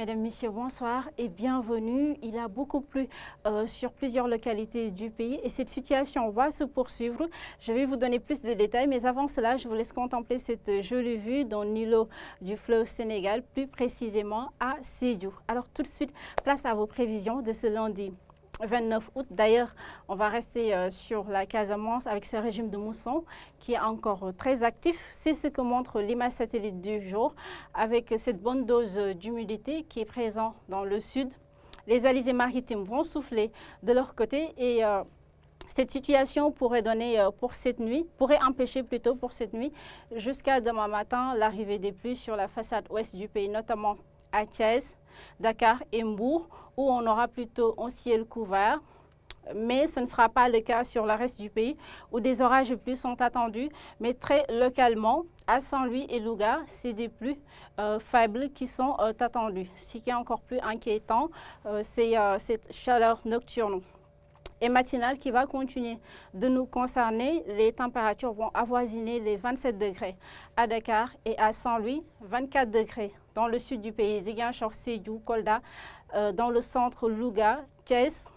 Mesdames, Messieurs, bonsoir et bienvenue. Il a beaucoup plu sur plusieurs localités du pays et cette situation va se poursuivre. Je vais vous donner plus de détails, mais avant cela, je vous laisse contempler cette jolie vue dans l'îlot du fleuve Sénégal, plus précisément à Sédhiou. Alors tout de suite, place à vos prévisions de ce lundi 29 août. D'ailleurs, on va rester sur la Casamance avec ce régime de mousson qui est encore très actif. C'est ce que montre l'image satellite du jour avec cette bonne dose d'humidité qui est présente dans le sud. Les alizés maritimes vont souffler de leur côté et cette situation pourrait empêcher plutôt pour cette nuit jusqu'à demain matin l'arrivée des pluies sur la façade ouest du pays, notamment à Thiès, Dakar et Mbour, où on aura plutôt un ciel couvert. Mais ce ne sera pas le cas sur le reste du pays, où des orages de pluie sont attendus, mais très localement. À Saint-Louis et Louga, c'est des pluies faibles qui sont attendues. Ce qui est encore plus inquiétant, c'est cette chaleur nocturne et matinale qui va continuer de nous concerner. Les températures vont avoisiner les 27 degrés à Dakar et à Saint-Louis, 24 degrés dans le sud du pays, Ziguinchor, Sédhiou, Kolda, dans le centre Louga, Thiès,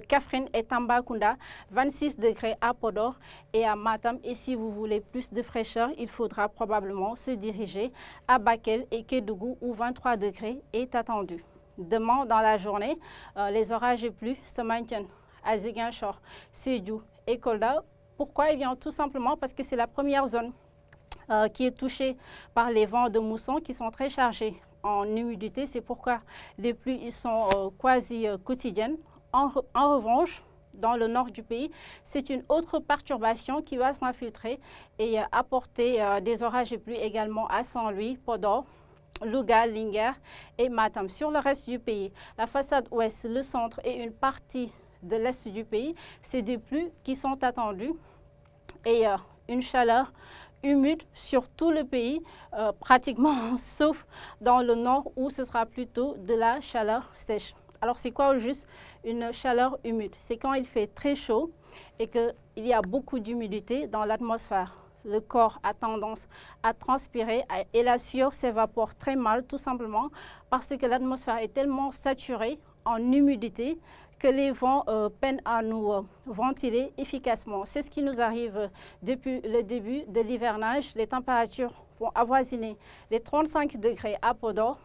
Kaffrine et Tambacounda, 26 degrés à Podor et à Matam. Et si vous voulez plus de fraîcheur, il faudra probablement se diriger à Bakel et Kédougou où 23 degrés est attendu. Demain, dans la journée, les orages et pluies se maintiennent à Ziguinchor, Sédhiou et Kolda. Pourquoi? Eh bien, tout simplement parce que c'est la première zone qui est touchée par les vents de mousson qui sont très chargés en humidité. C'est pourquoi les pluies sont quasi quotidiennes. En revanche, dans le nord du pays, c'est une autre perturbation qui va s'infiltrer et apporter des orages et pluies également à Saint-Louis, Podor, Louga, Linguère et Matam. Sur le reste du pays, la façade ouest, le centre et une partie de l'est du pays, c'est des pluies qui sont attendues et une chaleur humide sur tout le pays, pratiquement sauf dans le nord où ce sera plutôt de la chaleur sèche. Alors c'est quoi au juste une chaleur humide? C'est quand il fait très chaud et qu'il y a beaucoup d'humidité dans l'atmosphère. Le corps a tendance à transpirer et la sueur s'évapore très mal, tout simplement parce que l'atmosphère est tellement saturée en humidité que les vents peinent à nous ventiler efficacement. C'est ce qui nous arrive depuis le début de l'hivernage. Les températures vont avoisiner les 35 degrés à Podor,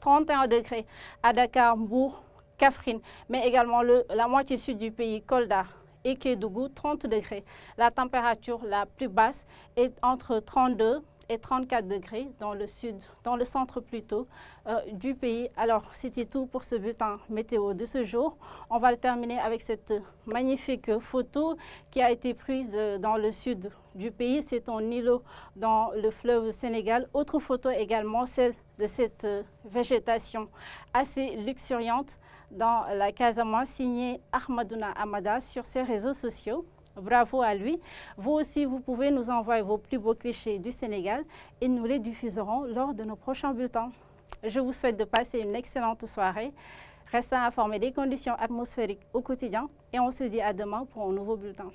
31 degrés à Dakar, Mbour, Kaffrine, mais également la moitié sud du pays, Kolda et Kédougou, 30 degrés. La température la plus basse est entre 32 et 34 degrés dans le sud, dans le centre plutôt du pays. Alors, c'était tout pour ce bulletin météo de ce jour. On va le terminer avec cette magnifique photo qui a été prise dans le sud du pays. C'est un îlot dans le fleuve Sénégal. Autre photo également, celle de cette végétation assez luxuriante dans la Casamance, signée Ahmadouna Amada sur ses réseaux sociaux. Bravo à lui. Vous aussi, vous pouvez nous envoyer vos plus beaux clichés du Sénégal et nous les diffuserons lors de nos prochains bulletins. Je vous souhaite de passer une excellente soirée. Restez informés des conditions atmosphériques au quotidien et on se dit à demain pour un nouveau bulletin.